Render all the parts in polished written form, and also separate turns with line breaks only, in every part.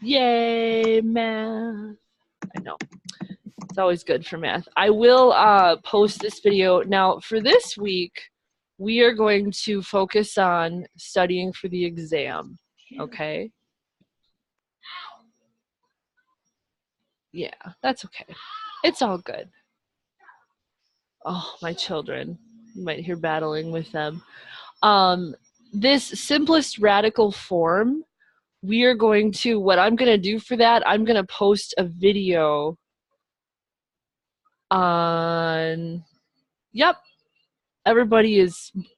Yay, math. I know. It's always good for math. I will post this video. Now, for this week, we are going to focus on studying for the exam, okay? Yeah, that's okay. It's all good. Oh, my children. You might hear battling with them. This simplest radical form, we are going to, what I'm going to do for that, I'm going to post a video on, yep,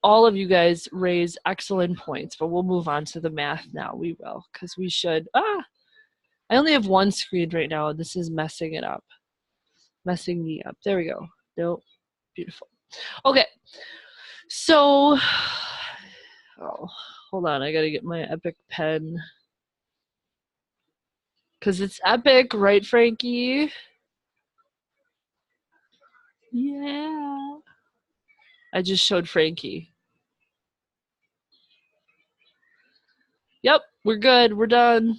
all of you guys raise excellent points, but we'll move on to the math now. We will, because we should, I only have one screen right now, and this is messing it up. Messing me up. There we go. Nope. Beautiful. Okay. So, oh, hold on. I got to get my Epic pen. Because it's epic, right, Frankie? Yeah. I just showed Frankie. Yep, we're good. We're done.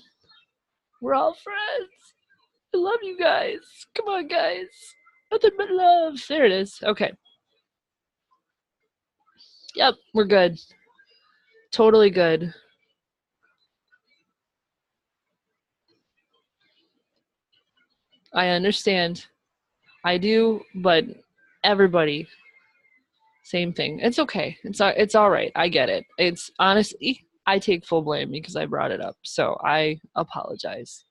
We're all friends. I love you guys. Come on, guys. Nothing but love. There it is. Okay. Yep, we're good. Totally good. I understand. I do, but everybody, same thing. It's okay. It's all right. I get it. It's honestly, I take full blame because I brought it up. So I apologize.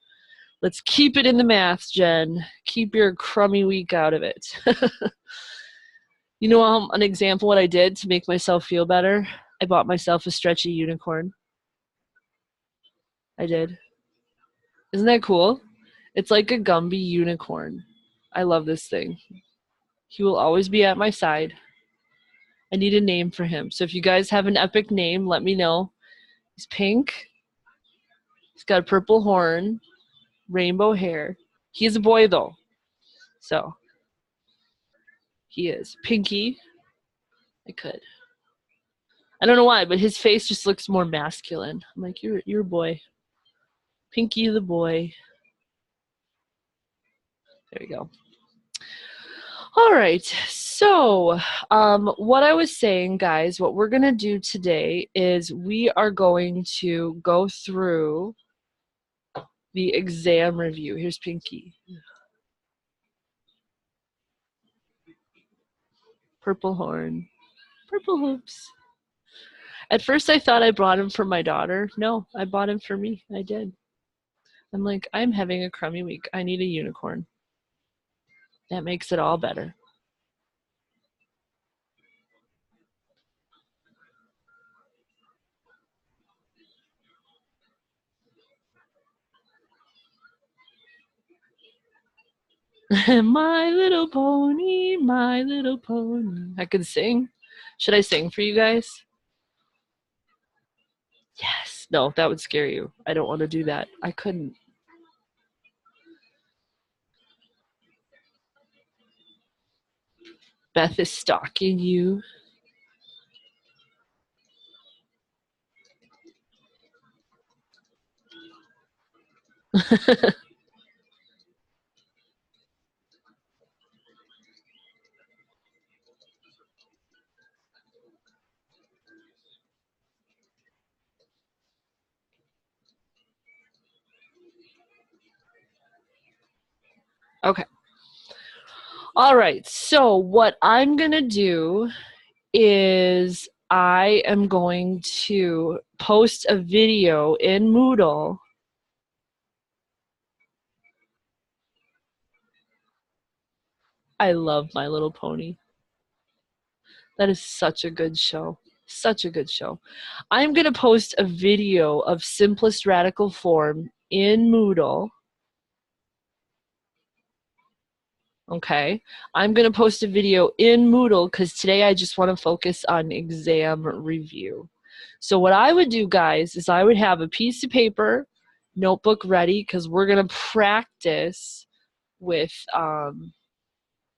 Let's keep it in the math, Jen. Keep your crummy week out of it. You know, an example what I did to make myself feel better? I bought myself a stretchy unicorn. I did. Isn't that cool? It's like a Gumby unicorn. I love this thing. He will always be at my side. I need a name for him. So if you guys have an epic name, let me know. He's pink. He's got a purple horn, rainbow hair. He's a boy though. So he is. Pinky. I could. I don't know why, but his face just looks more masculine. I'm like, you're a boy. Pinky the boy. There you go. All right, so what I was saying, guys, what we're going to do today is we are going to go through the exam review. Here's Pinky. Purple horn. Purple hoops. At first I thought I bought him for my daughter. No, I bought him for me. I did. I'm like, I'm having a crummy week. I need a unicorn. That makes it all better. My little pony, my little pony. I could sing. Should I sing for you guys? Yes. No, that would scare you. I don't want to do that. I couldn't. Beth is stalking you. Okay. All right. So what I'm going to do is I am going to post a video in Moodle. I love My Little Pony. That is such a good show. Such a good show. I'm going to post a video of simplest radical form in Moodle. Okay. I'm going to post a video in Moodle because today I just want to focus on exam review. So what I would do, guys, is I would have a piece of paper, notebook ready because we're going to practice with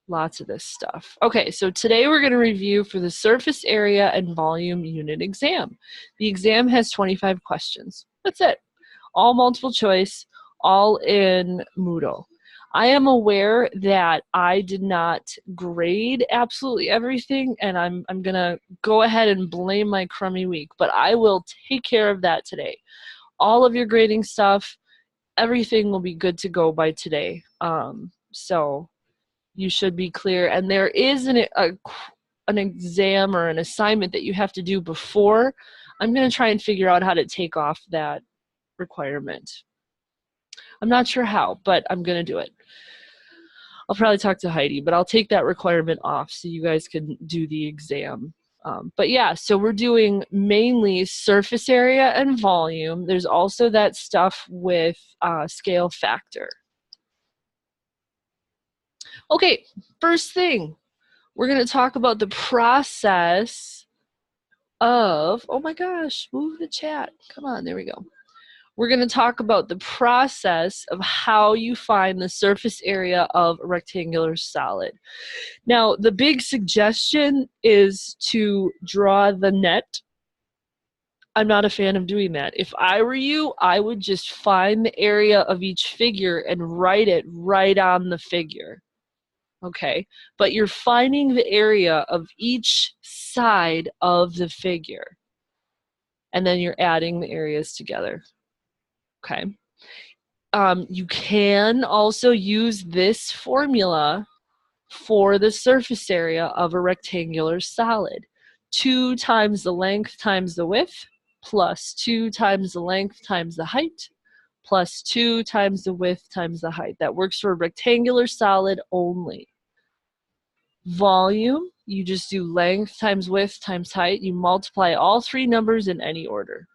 Lots of this stuff. Okay, so today we're going to review for the surface area and volume unit exam. The exam has 25 questions. That's it. All multiple choice, all in Moodle. I am aware that I did not grade absolutely everything, and I'm going to go ahead and blame my crummy week, but I will take care of that today. All of your grading stuff, everything will be good to go by today. So you should be clear. And there is an exam or an assignment that you have to do before. I'm going to try and figure out how to take off that requirement. I'm not sure how, but I'm going to do it. I'll probably talk to Heidi, but I'll take that requirement off so you guys can do the exam. But yeah, so we're doing mainly surface area and volume. There's also that stuff with scale factor. Okay, first thing, we're going to talk about the process of, oh my gosh, move the chat. Come on, there we go. We're going to talk about the process of how you find the surface area of a rectangular solid. Now, the big suggestion is to draw the net. I'm not a fan of doing that. If I were you, I would just find the area of each figure and write it right on the figure. Okay, but you're finding the area of each side of the figure, and then you're adding the areas together. Okay. You can also use this formula for the surface area of a rectangular solid. 2 times the length times the width plus 2 times the length times the height plus 2 times the width times the height. That works for a rectangular solid only. Volume, you just do length times width times height. You multiply all 3 numbers in any order.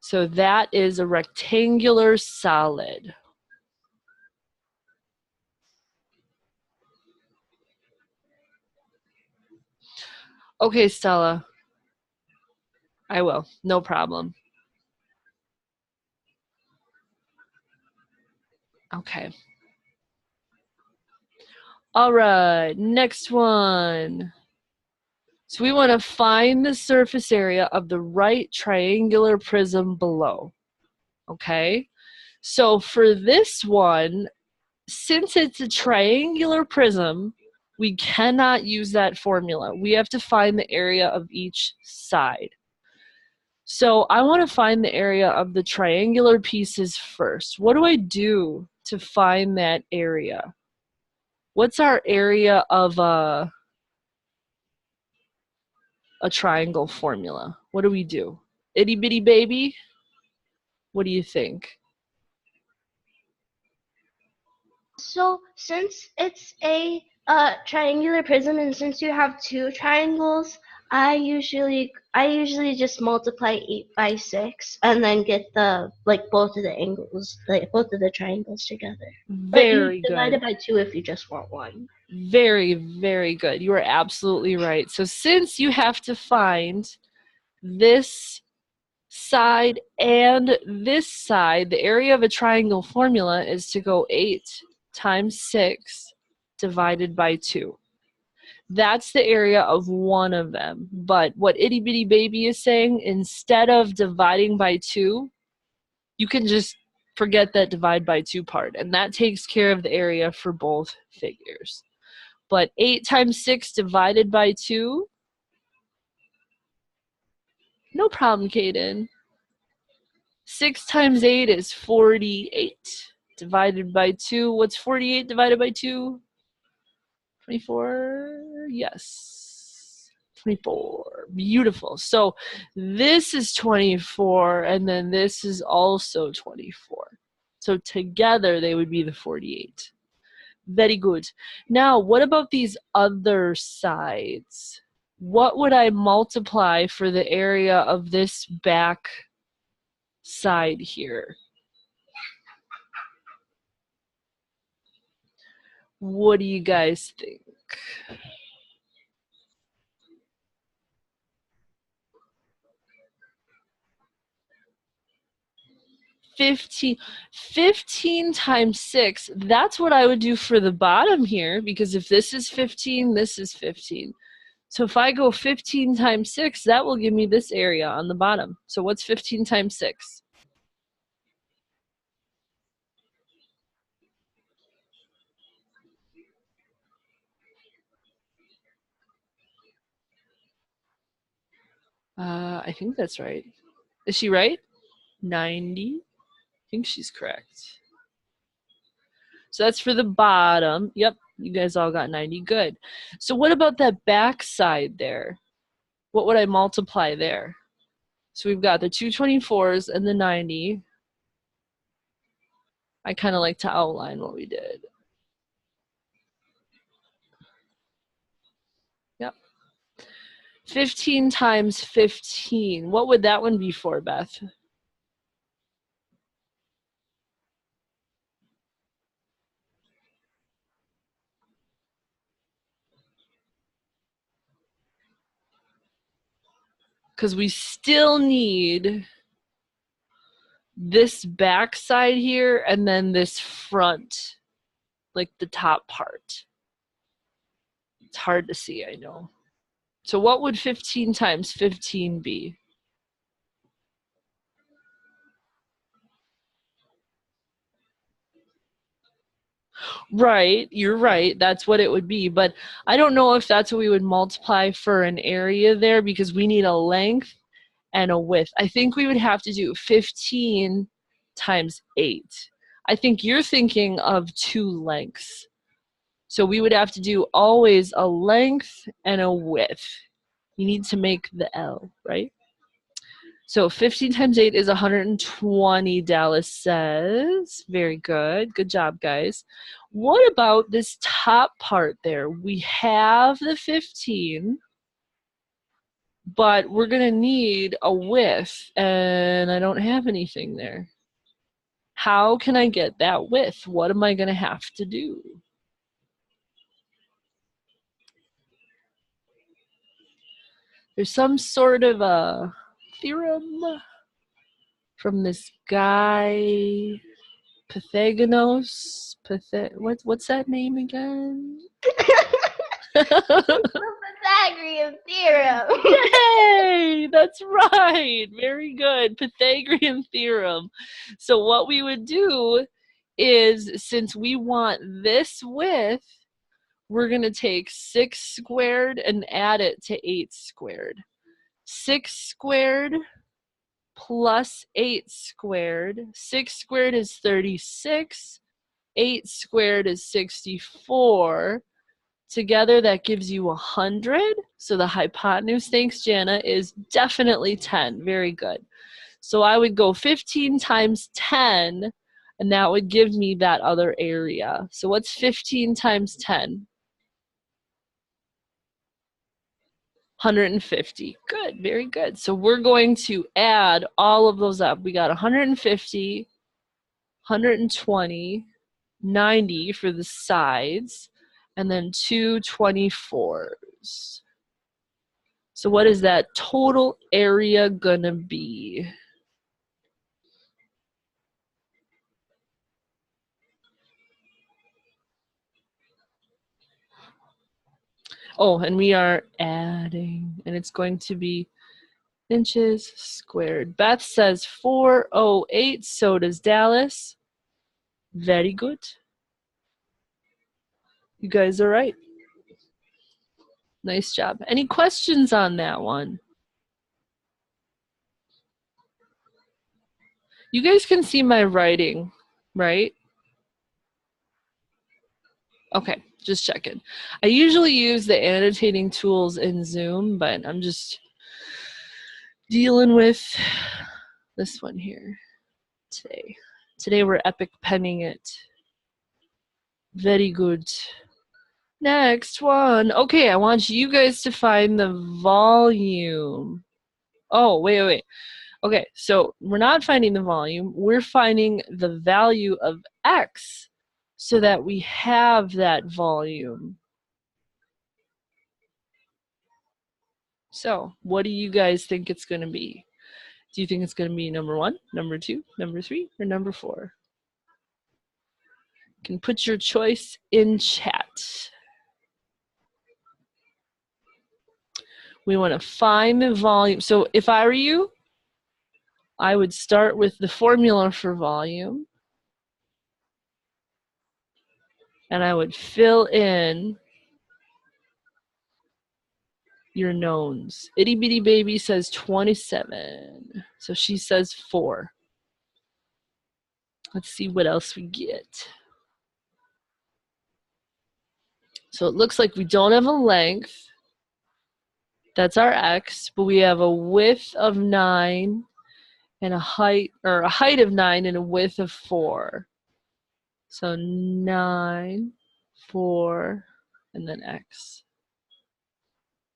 So that is a rectangular solid. Okay, Stella. I will. No problem. Okay. All right, next one. So we want to find the surface area of the right triangular prism below. Okay? So for this one, since it's a triangular prism, we cannot use that formula. We have to find the area of each side. So I want to find the area of the triangular pieces first. What do I do to find that area? What's our area of a triangle formula? What do we do? Itty bitty baby? What do you think?
So since it's a triangular prism and since you have 2 triangles, I usually just multiply 8 by 6 and then get the both of the angles, both of the triangles together. But you
Very
divide
good.
it by 2 if you just want one.
Very, very good. You are absolutely right. So since you have to find this side and this side, the area of a triangle formula is to go 8 times 6 divided by 2. That's the area of one of them. But what Itty Bitty Baby is saying, instead of dividing by 2, you can just forget that divide by 2 part, and that takes care of the area for both figures. But 8 times 6 divided by 2, no problem, Kaden. 6 times 8 is 48. Divided by 2, what's 48 divided by 2? 24, yes. 24, beautiful. So this is 24, and then this is also 24. So together they would be the 48. Very good. Now, what about these other sides? What would I multiply for the area of this back side here? What do you guys think? 15. 15 times 6, that's what I would do for the bottom here, because if this is 15, this is 15. So if I go 15 times 6, that will give me this area on the bottom. So what's 15 times 6? I think that's right. Is she right? 90? I think she's correct. So that's for the bottom. Yep, you guys all got 90. Good. So what about that back side there? What would I multiply there? So we've got the 224s and the 90. I kind of like to outline what we did. Yep. 15 times 15. What would that one be for, Beth? Because we still need this back side here and then this front, like the top part. It's hard to see, I know. So what would 15 times 15 be? Right, you're right. That's what it would be. But I don't know if that's what we would multiply for an area there, because we need a length and a width. I think we would have to do 15 times 8. I think you're thinking of 2 lengths. So we would have to do always a length and a width. You need to make the L, right? So 15 times 8 is 120, Dallas says. Very good. Good job, guys. What about this top part there? We have the 15, but we're going to need a width, and I don't have anything there. How can I get that width? What am I going to have to do? There's some sort of a theorem from this guy, Pythagoras. What's that name again?
The Pythagorean theorem.
Yay! That's right. Very good. Pythagorean theorem. So what we would do is, since we want this width, we're going to take 6 squared and add it to 8 squared. 6 squared plus 8 squared. 6 squared is 36. 8 squared is 64. Together, that gives you 100. So the hypotenuse, thanks, Jana, is definitely 10. Very good. So I would go 15 times 10, and that would give me that other area. So what's 15 times 10? 150. Good, very good. So we're going to add all of those up. We got 150, 120, 90 for the sides, and then 2 24s. So what is that total area gonna be? Oh, and we are adding, and it's going to be inches squared. Beth says 408, so does Dallas. Very good. You guys are right. Nice job. Any questions on that one? You guys can see my writing, right? Okay, just checking. I usually use the annotating tools in Zoom, but I'm just dealing with this one here today. Today we're epic penning it. Very good. Next one. Okay, I want you guys to find the volume. Oh, wait. Okay, so we're not finding the volume. We're finding the value of x so that we have that volume. So what do you guys think it's going to be? Do you think it's going to be number 1, number 2, number 3, or number 4? You can put your choice in chat. We want to find the volume. So if I were you, I would start with the formula for volume. And I would fill in your knowns. Itty Bitty Baby says 27. So she says 4. Let's see what else we get. So it looks like we don't have a length. That's our x, but we have a width of 9 and a height of 9 and a width of 4. So 9, 4, and then x.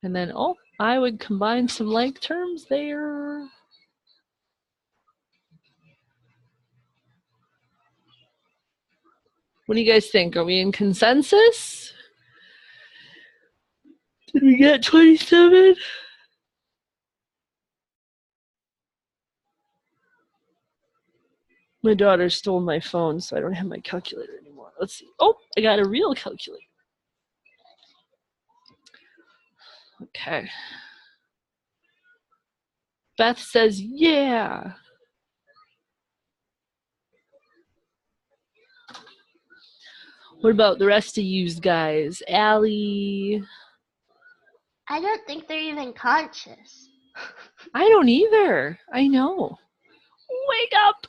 And then, oh, I would combine some like terms there. What do you guys think? Are we in consensus? Did we get 27? My daughter stole my phone, so I don't have my calculator anymore. Let's see. Oh, I got a real calculator. Okay. Beth says, yeah. What about the rest of you guys? Allie?
I don't think they're even conscious.
I don't either. I know. Wake up.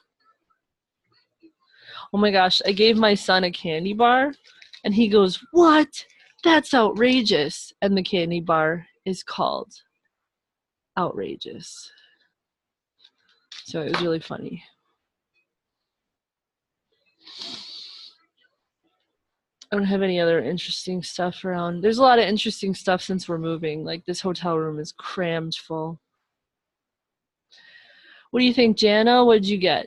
Oh my gosh, I gave my son a candy bar, and he goes, what? That's outrageous. And the candy bar is called Outrageous. So it was really funny. I don't have any other interesting stuff around. There's a lot of interesting stuff since we're moving. Like this hotel room is crammed full. What do you think, Jana? What did you get?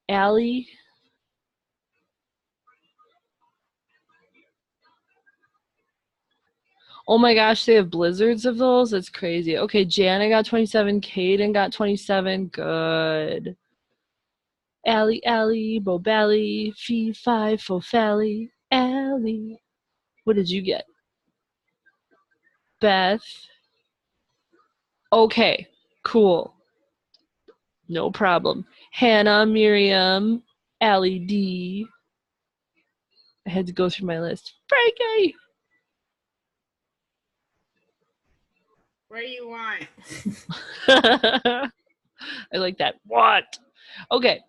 Allie? Oh my gosh, they have blizzards of those? That's crazy. Okay, Jana got 27. Caden got 27. Good. Allie, Bo Bally, Fee, Fi, Fo Fally, Allie. What did you get? Beth. Okay, cool. No problem. Hannah, Miriam, Allie D. I had to go through my list. Frankie!
What do you want?
I like that. What? Okay.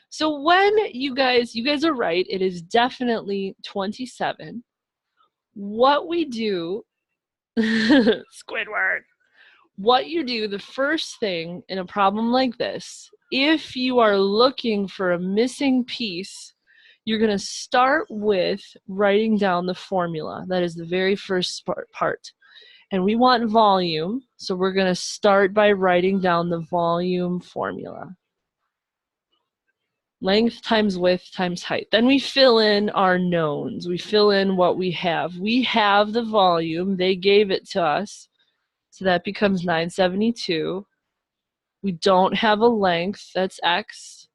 So when you guys are right, it is definitely 27. What we do, Squidward, what you do, the first thing in a problem like this, if you are looking for a missing piece, you're going to start with writing down the formula. That is the very first part. And we want volume, so we're going to start by writing down the volume formula. Length times width times height. Then we fill in our knowns. We fill in what we have. We have the volume. They gave it to us. So that becomes 972. We don't have a length. That's x.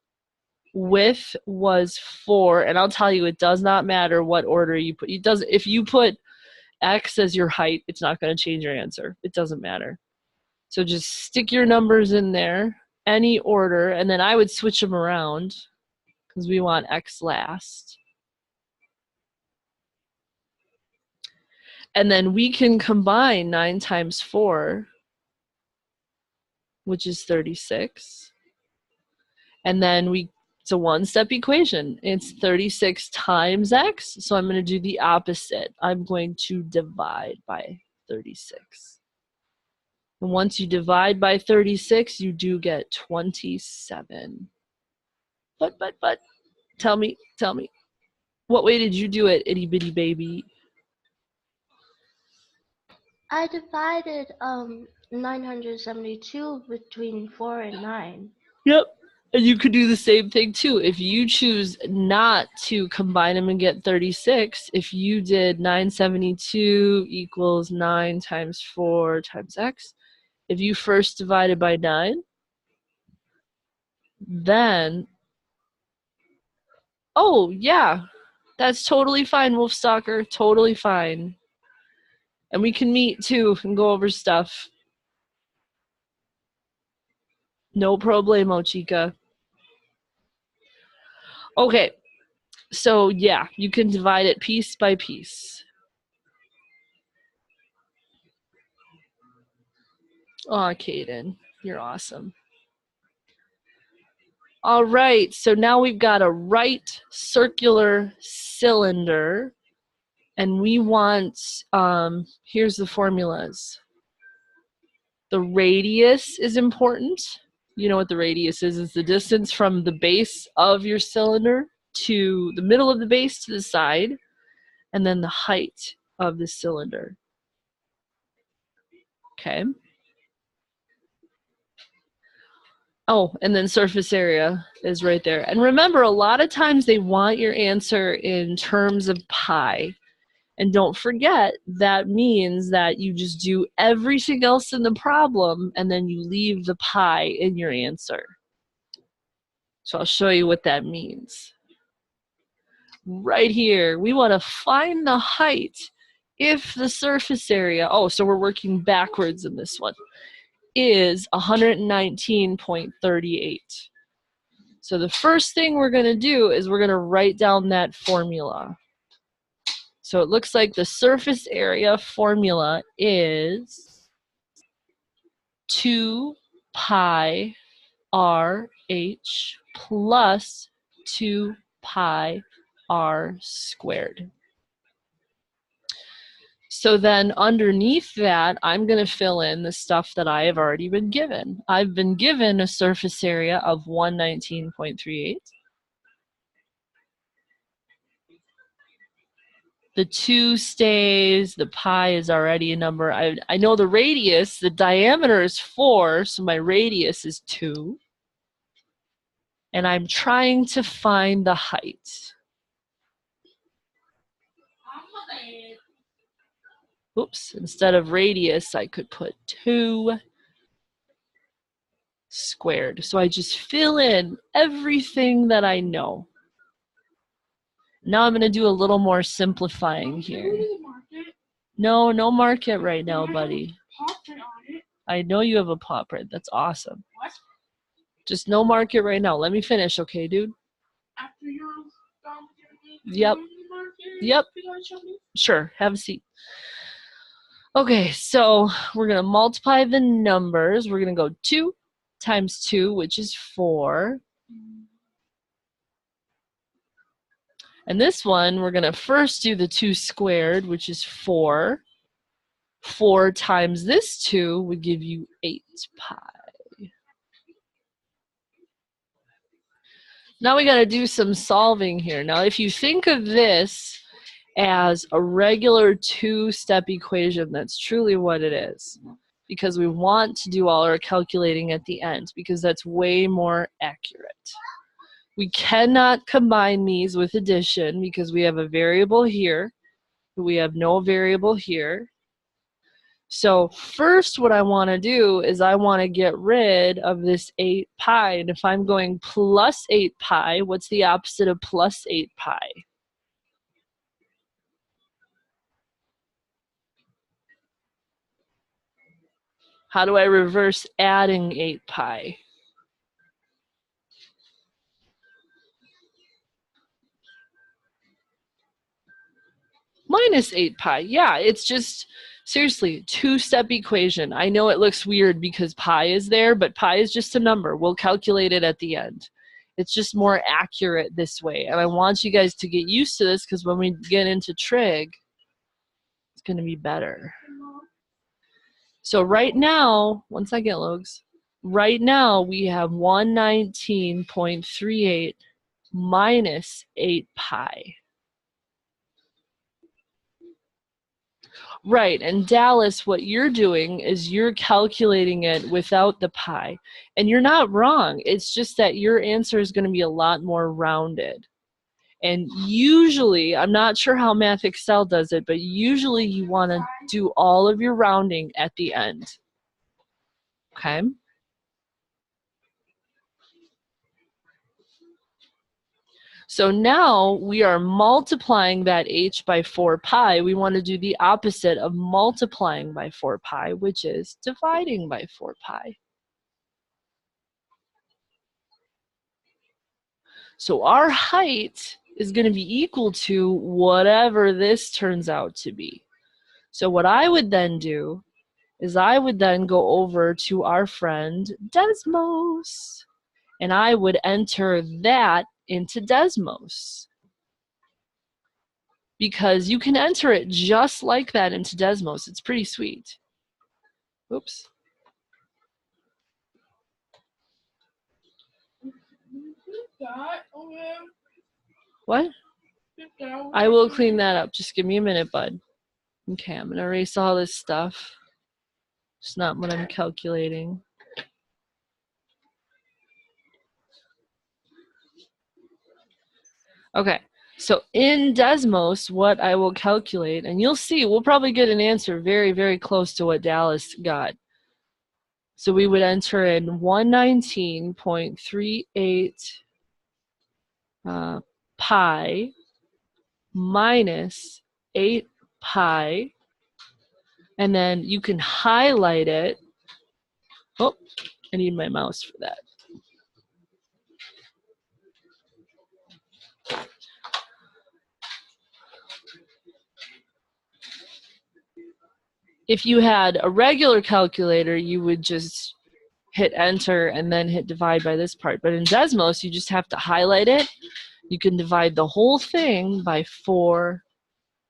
Width was 4. And I'll tell you, it does not matter what order you put. If you put x as your height, it's not going to change your answer. It doesn't matter. So just stick your numbers in there, any order, and then I would switch them around because we want x last. And then we can combine 9 times 4, which is 36. And then it's a one-step equation. It's 36 times x, so I'm going to do the opposite. I'm going to divide by 36. And once you divide by 36, you do get 27. But, tell me, what way did you do it, itty bitty baby?
I divided 972 between 4 and 9.
Yep. And you could do the same thing too. If you choose not to combine them and get 36, if you did 972 equals 9 times 4 times x, if you first divide it by 9, then, oh, yeah, that's totally fine, Wolfstalker, totally fine. And we can meet, too, and go over stuff. No problemo, chica. Okay, so, yeah, you can divide it piece by piece. Aw, Kaden, you're awesome. All right, so now we've got a right circular cylinder, and we want, here's the formulas. The radius is important. You know what the radius is? It's the distance from the base of your cylinder to the middle of the base to the side, and then the height of the cylinder. Okay. Oh, and then surface area is right there. And remember, a lot of times they want your answer in terms of pi. And don't forget, that means that you just do everything else in the problem and then you leave the pi in your answer. So I'll show you what that means. Right here, we want to find the height if the surface area, oh, so we're working backwards in this one, is 119.38. So the first thing we're going to do is we're going to write down that formula. So it looks like the surface area formula is 2 pi RH plus 2 pi R squared. So then underneath that, I'm going to fill in the stuff that I have already been given. I've been given a surface area of 119.38. The 2 stays, the pi is already a number. I know the radius, the diameter is 4, so my radius is 2. And I'm trying to find the height. Oops, instead of radius, I could put 2 squared. So I just fill in everything that I know. Now I'm going to do a little more simplifying here. No, no market right now, buddy. I know you have a paw print. That's awesome.
What?
Just no market right now. Let me finish, okay, dude?
After you're done with your
Yep. Yep. Sure. Have a seat. Okay, so we're going to multiply the numbers. We're going to go 2 times 2, which is 4. And this one, we're going to first do the 2 squared, which is 4. 4 times this 2 would give you 8 pi. Now we got to do some solving here. Now, if you think of this as a regular 2-step equation, that's truly what it is. Because we want to do all our calculating at the end, because that's way more accurate. We cannot combine these with addition because we have a variable here, but we have no variable here. So first what I want to do is I want to get rid of this 8 pi. And if I'm going plus 8 pi, what's the opposite of plus 8 pi? How do I reverse adding 8 pi? Minus 8 pi. Yeah, it's just, seriously, 2-step equation. I know it looks weird because pi is there, but pi is just a number. We'll calculate it at the end. It's just more accurate this way. And I want you guys to get used to this because when we get into trig, it's going to be better. So right now, one second, Logs. Right now, we have 119.38 minus 8 pi. Right, and Dallas, what you're doing is you're calculating it without the pi. And you're not wrong. It's just that your answer is going to be a lot more rounded. And usually, I'm not sure how Math Excel does it, but usually you want to do all of your rounding at the end. Okay. So now we are multiplying that h by 4 pi. We want to do the opposite of multiplying by 4 pi, which is dividing by 4 pi. So our height is going to be equal to whatever this turns out to be. So what I would then do is I would then go over to our friend Desmos, and I would enter that into Desmos. Because you can enter it just like that into Desmos. It's pretty sweet. Oops. What? I will clean that up. Just give me a minute, bud. Okay, I'm going to erase all this stuff. It's not what I'm calculating. Okay, so in Desmos, what I will calculate, and you'll see, we'll probably get an answer very, very close to what Dallas got. So we would enter in 119.38 pi minus 8 pi, and then you can highlight it. Oh, I need my mouse for that. If you had a regular calculator, you would just hit enter and then hit divide by this part. But in Desmos, you just have to highlight it. You can divide the whole thing by 4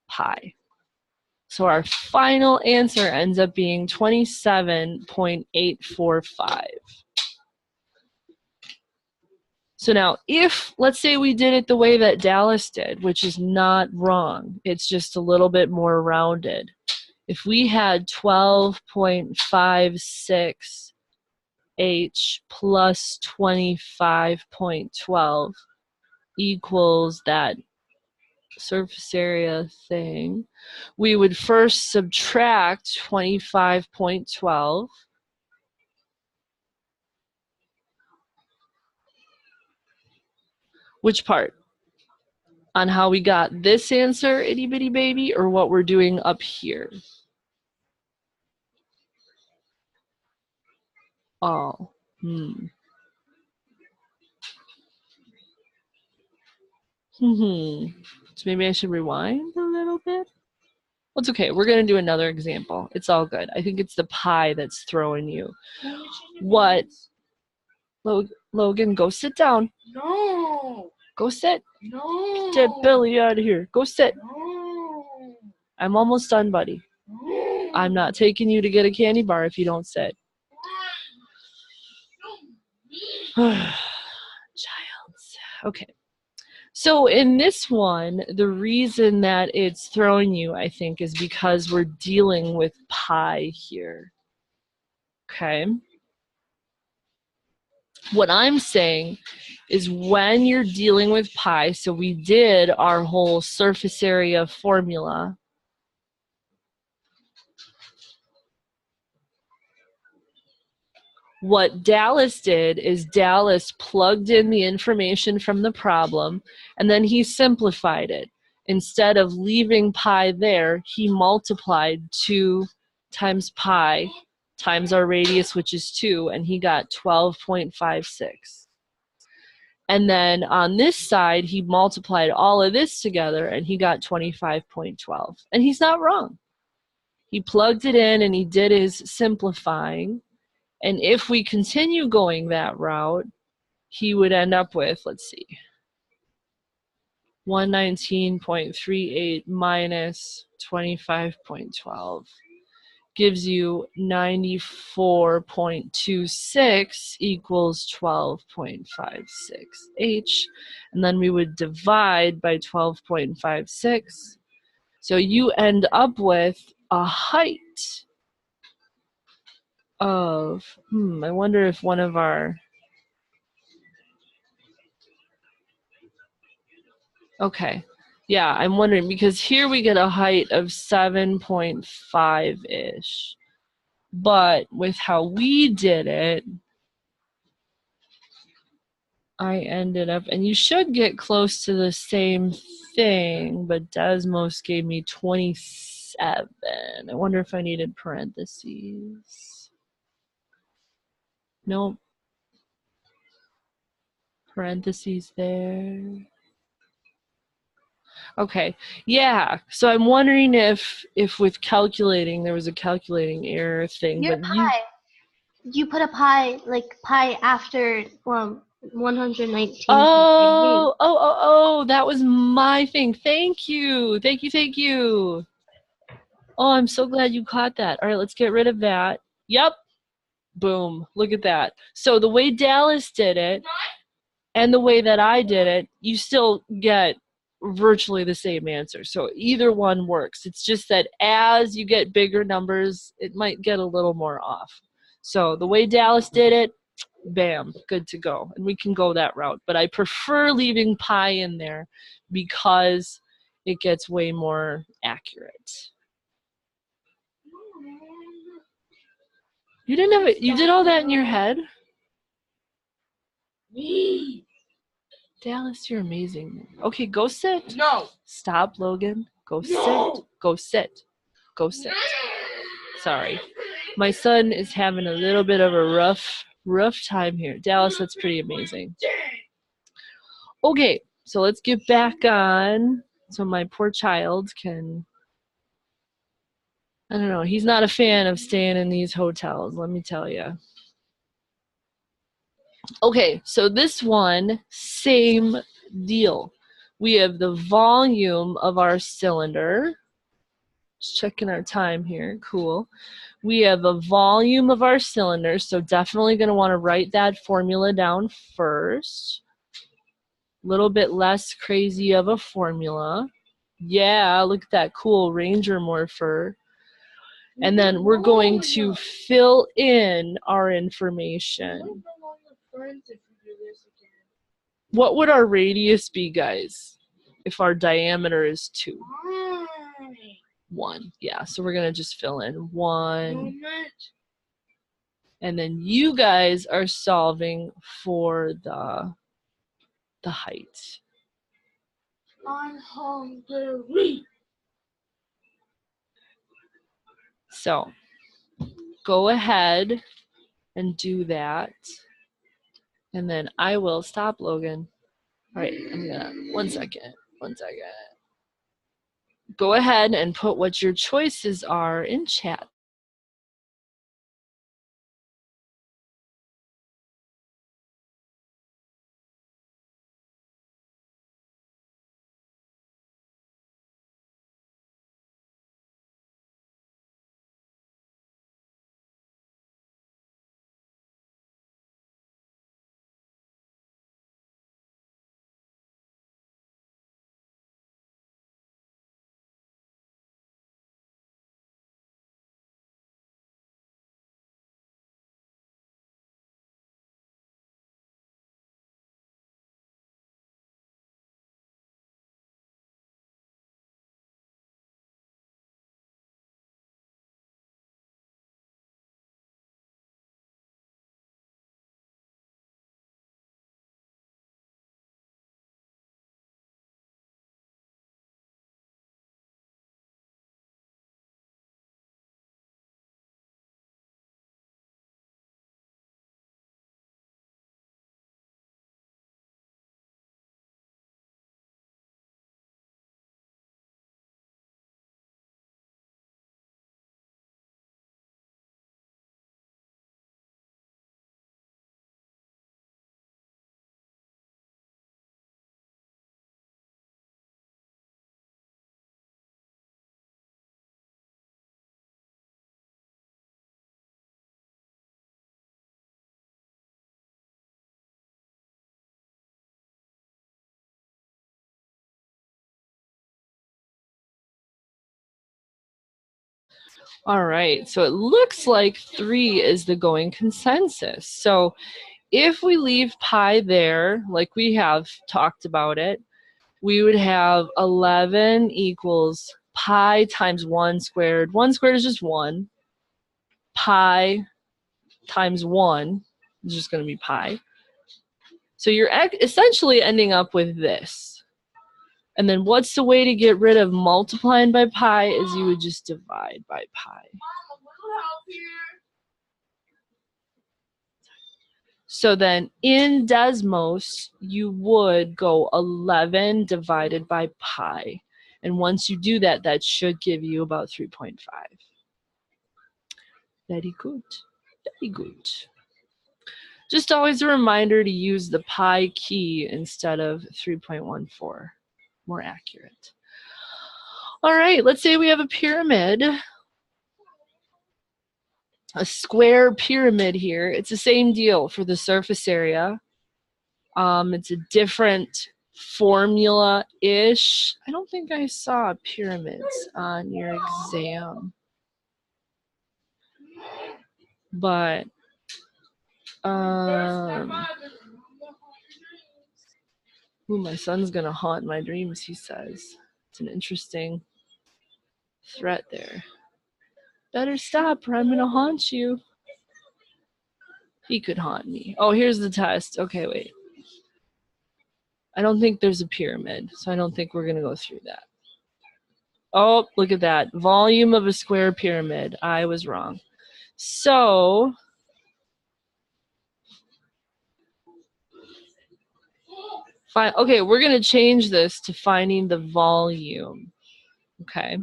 pi. So our final answer ends up being 27.845. So now, if, let's say we did it the way that Dallas did, which is not wrong, it's just a little bit more rounded. If we had 12.56 h plus 25.12 equals that surface area thing, we would first subtract 25.12. Which part? On how we got this answer, itty bitty baby, or what we're doing up here? Oh, So maybe I should rewind a little bit. Well, it's okay. We're going to do another example. It's all good. I think it's the pi that's throwing you. What? Logan, go sit down.
No.
Go sit.
No.
Get Billy out of here. Go sit.
No.
I'm almost done, buddy.
No.
I'm not taking you to get a candy bar if you don't sit. Childs. Okay. So in this one, the reason that it's throwing you, I think, is because we're dealing with pi here. Okay. What I'm saying is when you're dealing with pi, so we did our whole surface area formula. What Dallas did is Dallas plugged in the information from the problem, and then he simplified it. Instead of leaving pi there, he multiplied 2 times pi times our radius, which is 2, and he got 12.56. And then on this side, he multiplied all of this together, and he got 25.12. And he's not wrong. He plugged it in, and he did his simplifying. And if we continue going that route, he would end up with, let's see, 119.38 minus 25.12 gives you 94.26 equals 12.56h. And then we would divide by 12.56. So you end up with a height of, I wonder if one of our, okay, yeah, I'm wondering, because here we get a height of 7.5-ish. But with how we did it, I ended up, and you should get close to the same thing, but Desmos gave me 27. I wonder if I needed parentheses. Nope. Parentheses there. Okay, yeah. So I'm wondering if with calculating there was a calculating error thing,
Your
but
pi. You put a pi after 119.
that was my thing. Thank you. Thank you, thank you. Oh, I'm so glad you caught that. All right, let's get rid of that. Yep. Boom. Look at that. So the way Dallas did it and the way that I did it, you still get virtually the same answer. So either one works. It's just that as you get bigger numbers, it might get a little more off. So the way Dallas did it, bam, good to go. And we can go that route. But I prefer leaving pi in there because it gets way more accurate. You didn't have it. You did all that in your head? Dallas, you're amazing. Okay, go sit.
No.
Stop, Logan. Go
No.
sit. Go sit. Go sit. Sorry. My son is having a little bit of a rough time here. Dallas, that's pretty amazing. Okay, so let's get back on so my poor child can, I don't know, he's not a fan of staying in these hotels, let me tell you. Okay, so this one, same deal. We have the volume of our cylinder. Just checking our time here, cool. We have a volume of our cylinder, so definitely going to want to write that formula down first. A little bit less crazy of a formula. Yeah, look at that cool Ranger morpher. And then we're going to fill in our information. What would our radius be, guys, if our diameter is 2? 1. Yeah, so we're going to just fill in 1. And then you guys are solving for the height.
I'm hungry.
So go ahead and do that. And then I will stop, Logan. All right, I'm gonna, one second. Go ahead and put what your choices are in chat. All right, so it looks like 3 is the going consensus. So if we leave pi there, like we have talked about it, we would have 11 equals pi times 1 squared. 1 squared is just 1. pi times 1 is just going to be pi. So you're essentially ending up with this. And then what's the way to get rid of multiplying by pi is you would just divide by pi. So then in Desmos, you would go 11 divided by pi. And once you do that, that should give you about 3.5. Very good. Very good. Just always a reminder to use the pi key instead of 3.14. More accurate. All right, let's say we have a pyramid. A square pyramid here. It's the same deal for the surface area. It's a different formula-ish. I don't think I saw pyramids on your exam. But ooh, my son's gonna haunt my dreams, he says. It's an interesting threat there. Better stop or I'm gonna haunt you. He could haunt me. Oh, here's the test. Okay, wait. I don't think there's a pyramid, so I don't think we're gonna go through that. Oh, look at that. Volume of a square pyramid. I was wrong. So, okay, we're going to change this to finding the volume. Okay,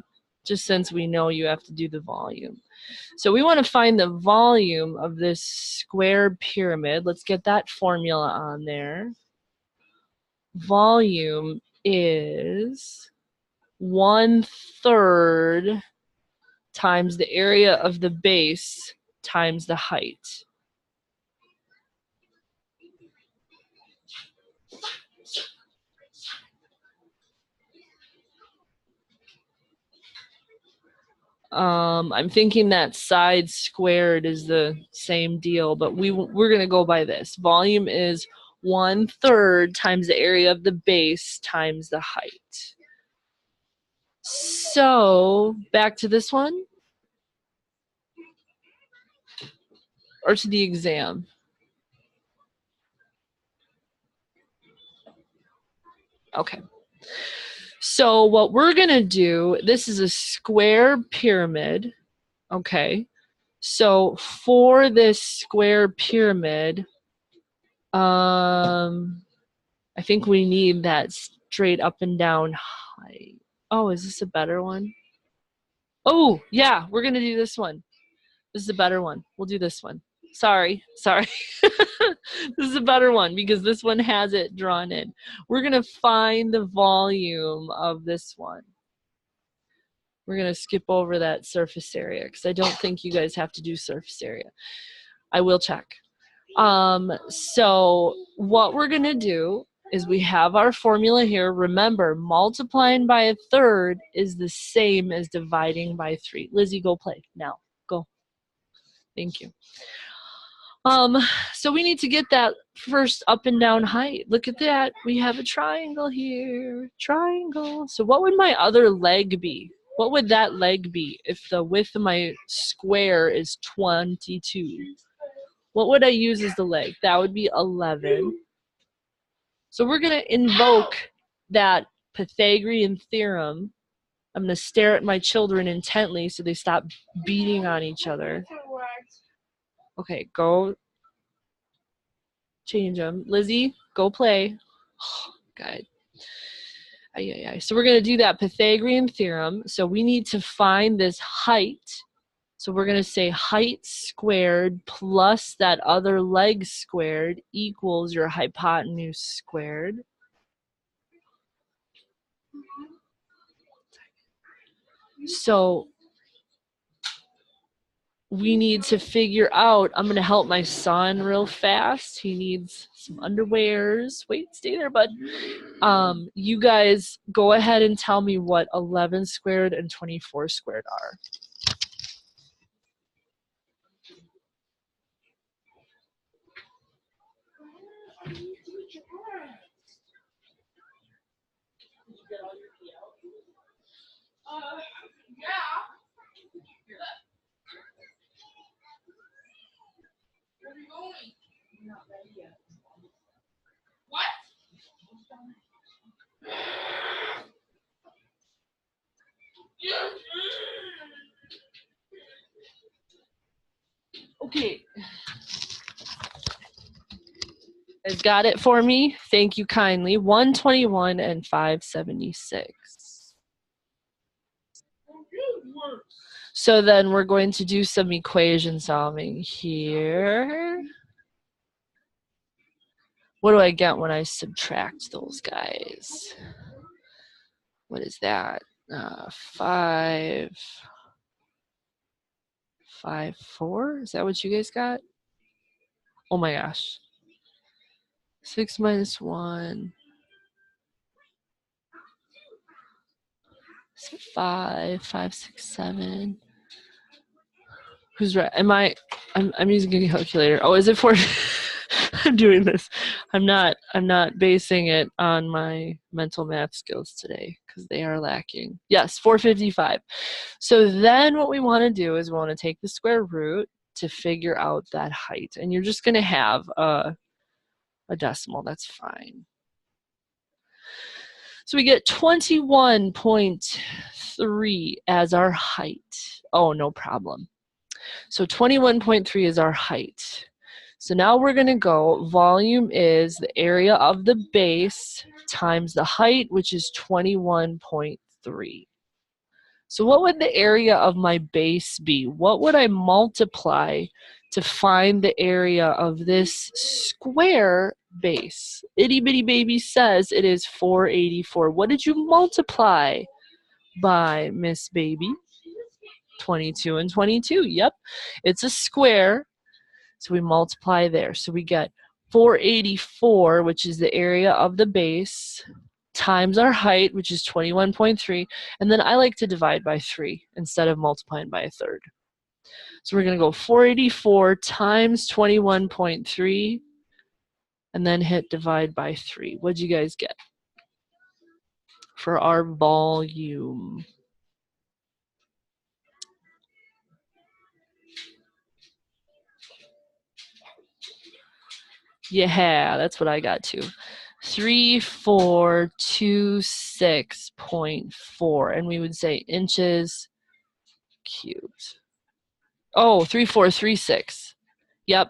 just since we know you have to do the volume. So we want to find the volume of this square pyramid. Let's get that formula on there. Volume is 1/3 times the area of the base times the height. I'm thinking that side squared is the same deal, but we're going to go by this. Volume is 1/3 times the area of the base times the height. So back to this one, or to the exam. Okay. So what we're going to do, this is a square pyramid. Okay. So for this square pyramid, I think we need that straight up and down height. Oh, is this a better one? Oh, yeah, we're going to do this one. This is a better one. We'll do this one. Sorry. This is a better one because this one has it drawn in. We're going to find the volume of this one. We're going to skip over that surface area because I don't think you guys have to do surface area. I will check. So what we're going to do is we have our formula here. Remember, multiplying by 1/3 is the same as dividing by 3. Lizzie, go play now. Go. Thank you. So we need to get that first up and down height. Look at that. We have a triangle here. Triangle. So what would my other leg be? What would that leg be if the width of my square is 22? What would I use as the leg? That would be 11. So we're going to invoke that Pythagorean theorem. I'm going to stare at my children intently so they stop beating on each other. Okay, go change them. Lizzie, go play. Oh, God. So we're going to do that Pythagorean theorem. So we need to find this height. So we're going to say height squared plus that other leg squared equals your hypotenuse squared. So we need to figure out, I'm going to help my son real fast. He needs some underwears. Wait, stay there, bud. You guys go ahead and tell me what 11 squared and 24 squared are. Okay. Has got it for me. Thank you kindly. 121 and 576. So then we're going to do some equation solving here. What do I get when I subtract those guys? What is that? 5, 5, 4? Is that what you guys got? Oh my gosh. 6 minus 1. 5, 5, 6, 7. Who's right? I'm using a calculator. Oh, is it 4? I'm doing this. I'm not basing it on my mental math skills today because they are lacking. Yes, 455. So then what we want to do is we want to take the square root to figure out that height. And you're just going to have a decimal. That's fine. So we get 21.3 as our height. Oh, no problem. So 21.3 is our height. So now we're going to go, volume is the area of the base times the height, which is 21.3. So what would the area of my base be? What would I multiply to find the area of this square base? Itty Bitty Baby says it is 484. What did you multiply by, Miss Baby? 22 and 22. Yep, it's a square. So we multiply there. So we get 484, which is the area of the base, times our height, which is 21.3. And then I like to divide by 3 instead of multiplying by a third. So we're going to go 484 times 21.3 and then hit divide by 3. What'd you guys get for our volume? Yeah, that's what I got too. 3426.4, and we would say inches cubed. Oh, 3436. Yep.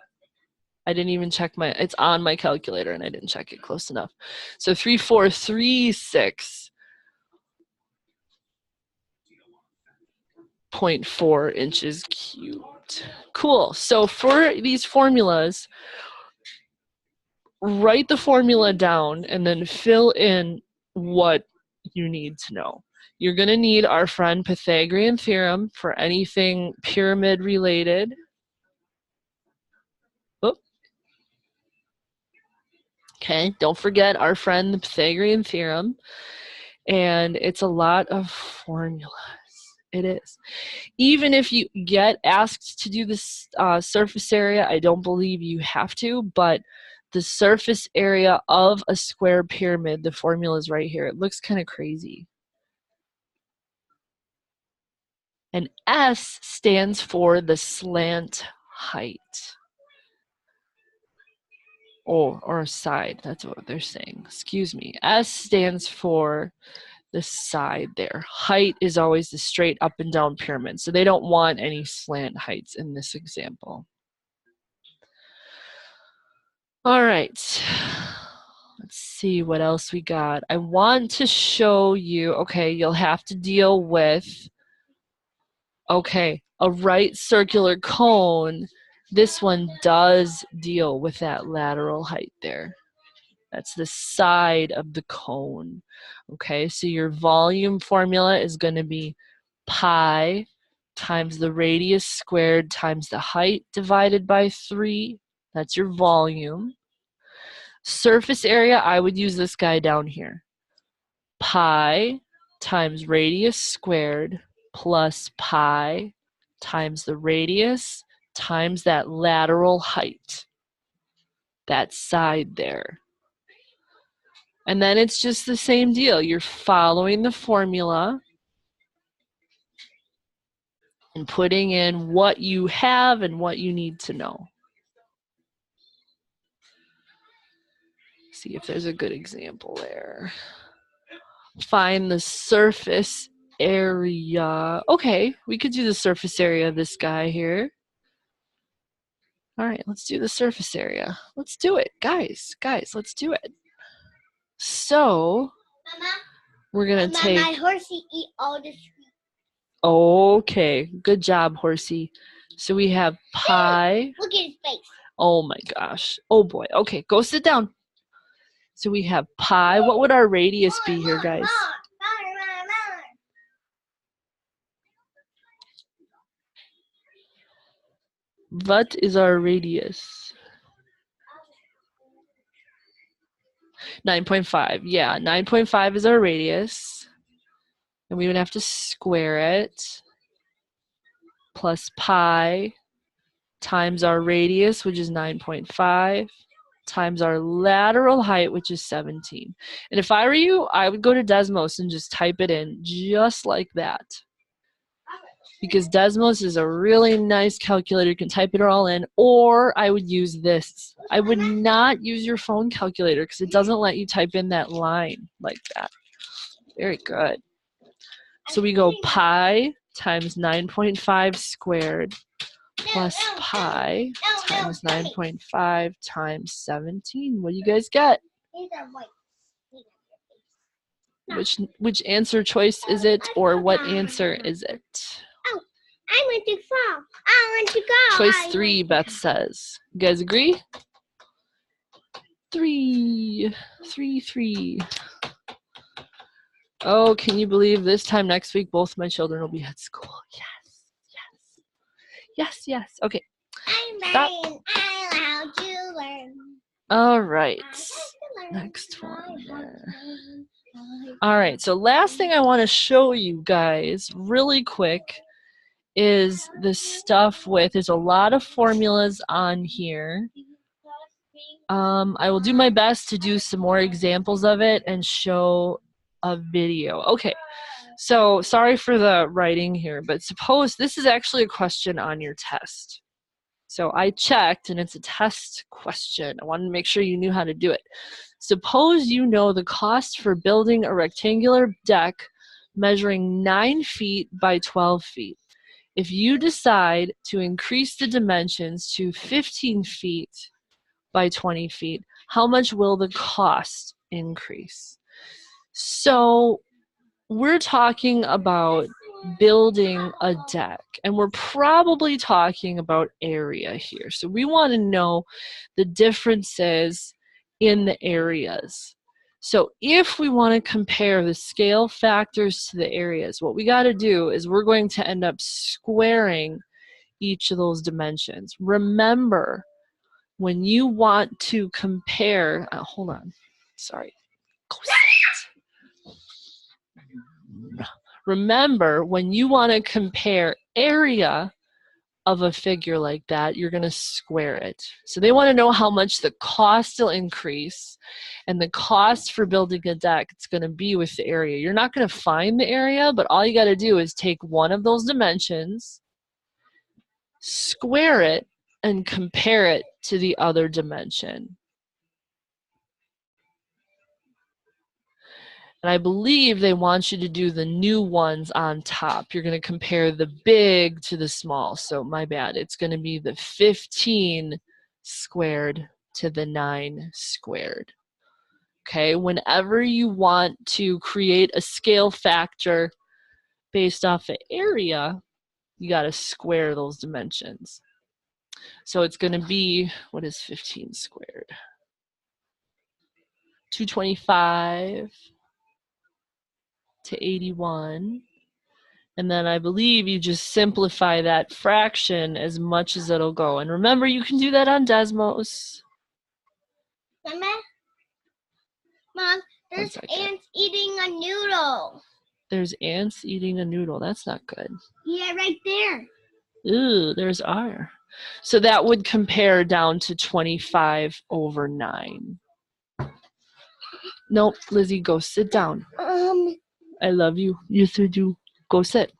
I didn't even check it's on my calculator and I didn't check it close enough. So 3436.4 inches cubed. Cool. So for these formulas, write the formula down and then fill in what you need to know. You're going to need our friend Pythagorean theorem for anything pyramid related. Oh. Okay, don't forget our friend the Pythagorean theorem. And it's a lot of formulas. It is. Even if you get asked to do this surface area, I don't believe you have to, but the surface area of a square pyramid, the formula is right here. It looks kind of crazy. And S stands for the slant height. Or side, that's what they're saying. Excuse me. S stands for the side there. Height is always the straight up and down pyramid, so they don't want any slant heights in this example. All right, let's see what else we got. I want to show you, okay, you'll have to deal with, okay, a right circular cone. This one does deal with that lateral height there. That's the side of the cone. Okay, so your volume formula is going to be pi times the radius squared times the height divided by 3. That's your volume. Surface area, I would use this guy down here. Pi times radius squared plus pi times the radius times that lateral height. That side there. And then it's just the same deal. You're following the formula and putting in what you have and what you need to know. See if there's a good example there. Find the surface area. Okay, we could do the surface area of this guy here. All right, let's do the surface area. Let's do it, guys, let's do it. So,
Mama,
we're gonna
Mama,
take,
my horsey eat all the sweet.
okay, good job, horsey. So we have pi.
Look at his face.
Oh my gosh. Oh boy. Okay, go sit down. So we have pi. What would our radius be here, guys? What is our radius? 9.5. Yeah, 9.5 is our radius. And we would have to square it. Plus pi times our radius, which is 9.5, times our lateral height, which is 17. And if I were you, I would go to Desmos and just type it in just like that. Because Desmos is a really nice calculator. You can type it all in, or I would use this. I would not use your phone calculator because it doesn't let you type in that line like that. Very good. So we go pi times 9.5 squared plus pi times 9.5 times 17. What do you guys get? Which answer choice is it, or what answer is it?
I want to fall. I want to go.
Choice 3, Beth says. You guys agree? 3. Oh, can you believe this time next week both my children will be at school? Yes. Okay. Stop.
I allowed to learn.
All right. Next one there. All right, so last thing I want to show you guys really quick is the stuff with, there's a lot of formulas on here. I will do my best to do some more examples of it and show a video. Okay, so sorry for the writing here, but suppose this is actually a question on your test. So I checked, and it's a test question. I wanted to make sure you knew how to do it. Suppose you know the cost for building a rectangular deck measuring 9 feet by 12 feet. If you decide to increase the dimensions to 15 feet by 20 feet, how much will the cost increase? So we're talking about building a deck, and we're probably talking about area here. So we want to know the differences in the areas. So if we want to compare the scale factors to the areas, what we got to do is we're going to end up squaring each of those dimensions. Remember, when you want to compare, hold on, sorry. Remember, when you want to compare area of a figure like that, you're going to square it. So they want to know how much the cost will increase, and the cost for building a deck, it's going to be with the area. You're not going to find the area, but all you got to do is take one of those dimensions, square it, and compare it to the other dimension. And I believe they want you to do the new ones on top. You're going to compare the big to the small. So my bad. It's going to be the 15 squared to the 9 squared. Okay, whenever you want to create a scale factor based off of area, you got to square those dimensions. So it's going to be, what is 15 squared? 225 to 81. And then I believe you just simplify that fraction as much as it'll go. And remember, you can do that on Desmos.
Mom, there's ants eating a noodle.
There's ants eating a noodle. That's not good.
Yeah, right there.
Ooh, there's R. So that would compare down to 25 over 9. Nope, Lizzie, go sit down. I love you. You too do. Go sit.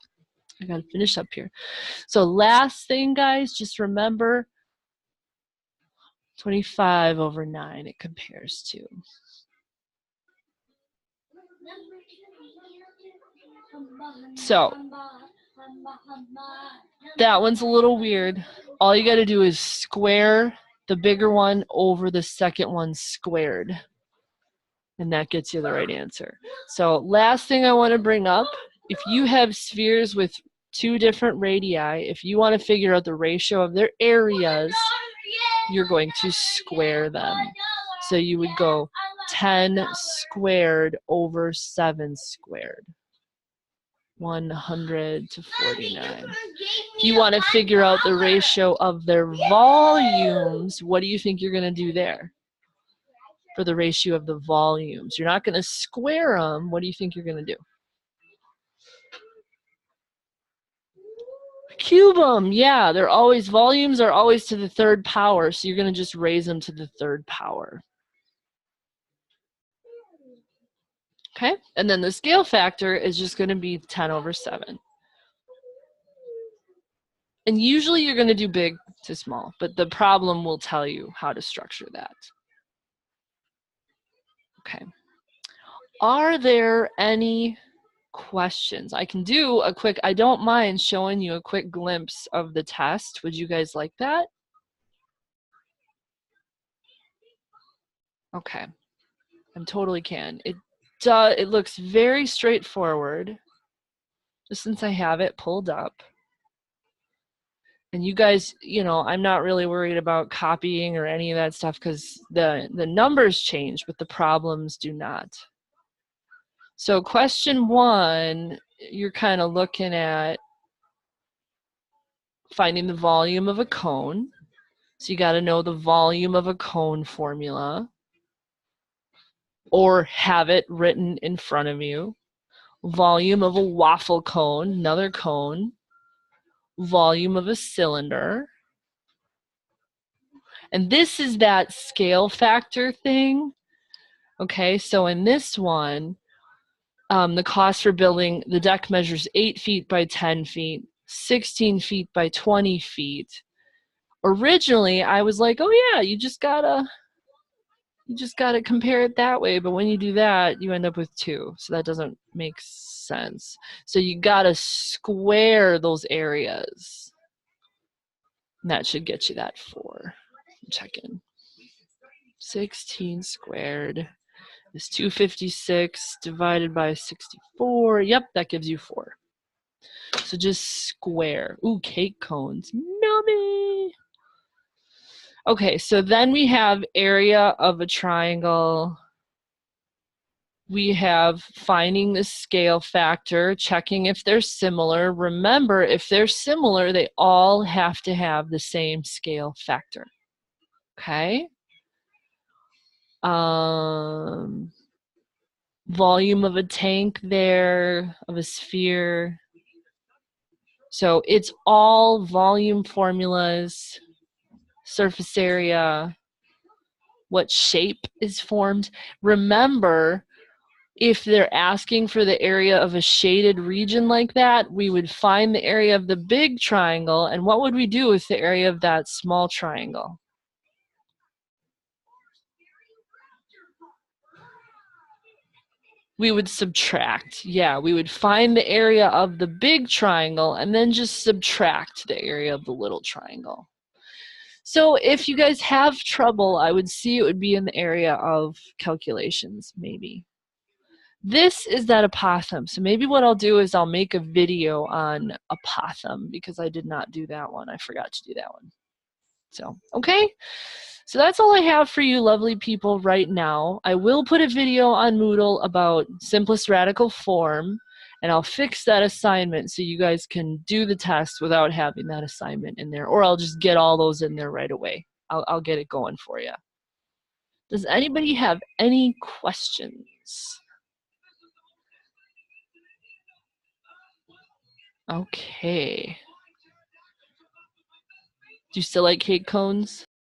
I gotta finish up here. So last thing, guys, just remember 25 over 9 it compares to. So that one's a little weird. All you got to do is square the bigger one over the second one squared. And that gets you the right answer. So last thing I want to bring up, if you have spheres with two different radii, if you want to figure out the ratio of their areas, you're going to square them. So you would go 10 squared over 7 squared. 100 to 49. If you want to figure out the ratio of their volumes, what do you think you're going to do there? For the ratio of the volumes. You're not going to square them. What do you think you're going to do? Cube them. Yeah, they're always, volumes are always to the third power, so you're going to just raise them to the third power. Okay, and then the scale factor is just going to be 10 over 7. And usually you're going to do big to small, but the problem will tell you how to structure that. Okay. Are there any questions? I can do a quick, I don't mind showing you a quick glimpse of the test. Would you guys like that? Okay, I totally can. It looks very straightforward, just since I have it pulled up. And you guys, you know, I'm not really worried about copying or any of that stuff because the numbers change, but the problems do not. So question 1, you're kind of looking at finding the volume of a cone. So you got to know the volume of a cone formula or have it written in front of you. Volume of a waffle cone, another cone. Volume of a cylinder. And this is that scale factor thing. Okay, so in this one, the cost for building the deck measures 8 feet by 10 feet, 16 feet by 20 feet. Originally, I was like, oh yeah, you just gotta compare it that way. But when you do that, you end up with 2. So that doesn't make sense. So you gotta square those areas. And that should get you that 4. Check in. 16 squared is 256 divided by 64. Yep, that gives you 4. So just square. Ooh, cake cones. Nummy. Okay, so then we have area of a triangle. We have finding the scale factor, checking if they're similar. Remember, if they're similar, they all have to have the same scale factor. Okay? Volume of a tank there, of a sphere. So it's all volume formulas, surface area, what shape is formed. Remember, if they're asking for the area of a shaded region like that, we would find the area of the big triangle, and what would we do with the area of that small triangle? We would subtract. Yeah, we would find the area of the big triangle and then just subtract the area of the little triangle. So if you guys have trouble, I would see it would be in the area of calculations, maybe. This is that apothem. So maybe what I'll do is I'll make a video on apothem because I did not do that one. I forgot to do that one. So, okay. So that's all I have for you lovely people right now. I will put a video on Moodle about simplest radical form, and I'll fix that assignment so you guys can do the test without having that assignment in there, or I'll just get all those in there right away. I'll get it going for you. Does anybody have any questions? Okay. Do you still like cake cones?